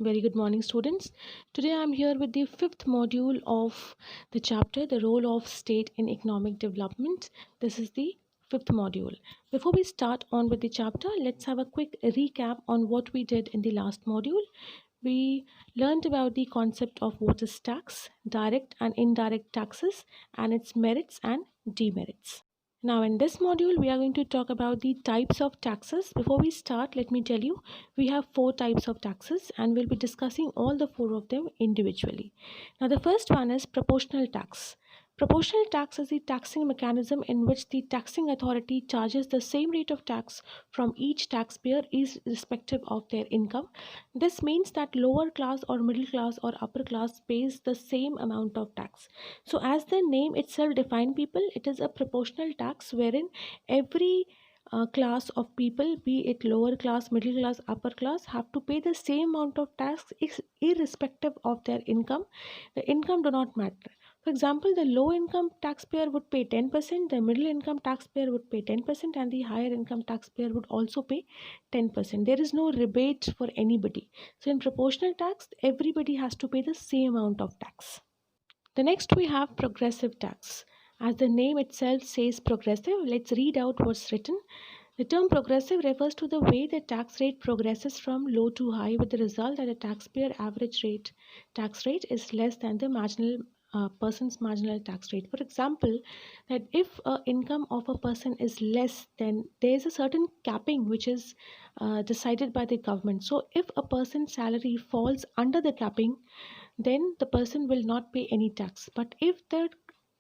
Very good morning, students. Today I am here with the fifth module of the chapter, The Role of State in Economic Development. This is the fifth module. Before we start on with the chapter, let's have a quick recap on what we did in the last module. We learned about the concept of what is tax, direct and indirect taxes, and its merits and demerits. Now, in this module, we are going to talk about the types of taxes. Before we start, let me tell you, we have four types of taxes and we'll be discussing all the four of them individually. Now, the first one is proportional tax. Proportional tax is the taxing mechanism in which the taxing authority charges the same rate of tax from each taxpayer irrespective of their income. This means that lower class or middle class or upper class pays the same amount of tax. So as the name itself defines people, it is a proportional tax wherein every class of people, be it lower class, middle class, upper class, have to pay the same amount of tax irrespective of their income. The income do not matter. For example, the low income taxpayer would pay 10%, the middle income taxpayer would pay 10%, and the higher income taxpayer would also pay 10%. There is no rebate for anybody. So in proportional tax, everybody has to pay the same amount of tax. The next we have progressive tax. As the name itself says progressive, let's read out what's written. The term progressive refers to the way the tax rate progresses from low to high, with the result that the taxpayer average tax rate is less than the marginal person's marginal tax rate. For example, that if income of a person is less, then there is a certain capping which is decided by the government. So if a person's salary falls under the capping, then the person will not pay any tax. But if the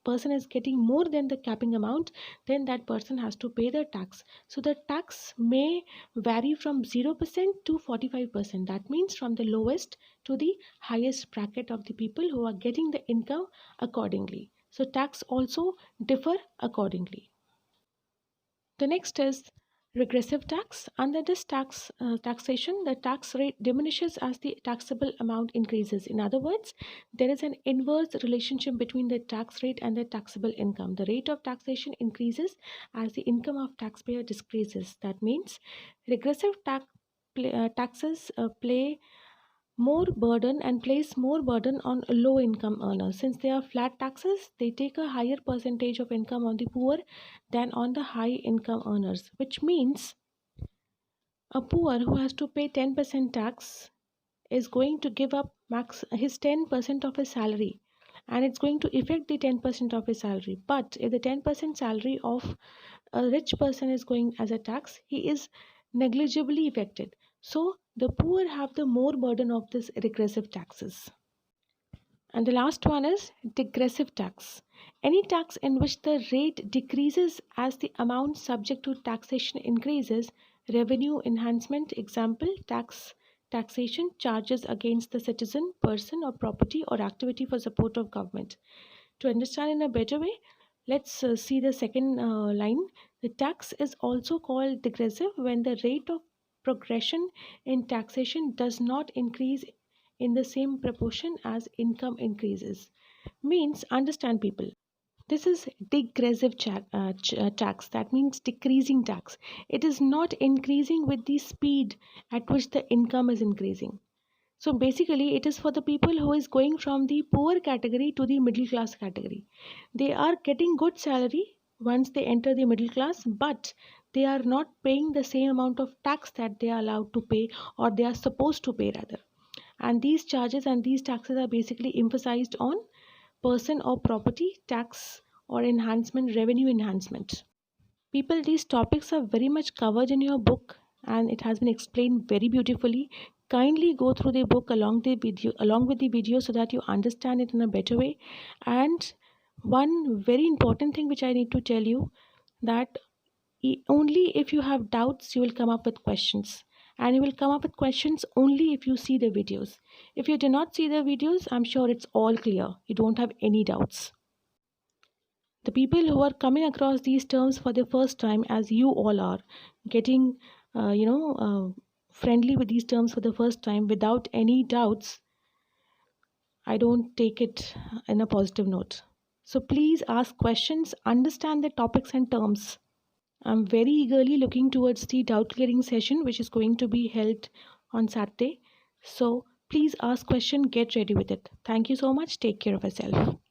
person is getting more than the capping amount, then that person has to pay the tax. So the tax may vary from 0% to 45%. That means from the lowest to the highest bracket of the people who are getting the income accordingly. So tax also differ accordingly. The next is regressive tax. Under this taxation, the tax rate diminishes as the taxable amount increases. In other words, there is an inverse relationship between the tax rate and the taxable income. The rate of taxation increases as the income of taxpayer decreases. That means regressive taxes play more burden and place more burden on low income earners. Since they are flat taxes, they take a higher percentage of income on the poor than on the high income earners, which means a poor who has to pay 10% tax is going to give up max his 10% of his salary, and it's going to affect the 10% of his salary. But if the 10% salary of a rich person is going as a tax, he is negligibly affected. So the poor have the more burden of this regressive taxes. And the last one is digressive tax. Any tax in which the rate decreases as the amount subject to taxation increases. Revenue enhancement example, taxation charges against the citizen, person or property or activity for support of government. To understand in a better way, let's see the second line. The tax is also called digressive when the rate of progression in taxation does not increase in the same proportion as income increases. Means, understand people. This is digressive tax. That means decreasing tax. It is not increasing with the speed at which the income is increasing. So basically, it is for the people who is going from the poor category to the middle class category. They are getting good salary once they enter the middle class, but they are not paying the same amount of tax that they are allowed to pay, or they are supposed to pay rather. And these charges and these taxes are basically emphasized on person or property tax or enhancement, revenue enhancement. People, these topics are very much covered in your book and it has been explained very beautifully. Kindly go through the book along with the video so that you understand it in a better way. And one very important thing which I need to tell you, that only if you have doubts you will come up with questions, and you will come up with questions only if you see the videos. If you do not see the videos, I'm sure it's all clear, you don't have any doubts. The people who are coming across these terms for the first time, as you all are getting friendly with these terms for the first time without any doubts, I don't take it in a positive note. So please ask questions, understand the topics and terms. I'm very eagerly looking towards the doubt clearing session which is going to be held on Saturday. So Please ask question, get ready with it. Thank you so much. Take care of yourself.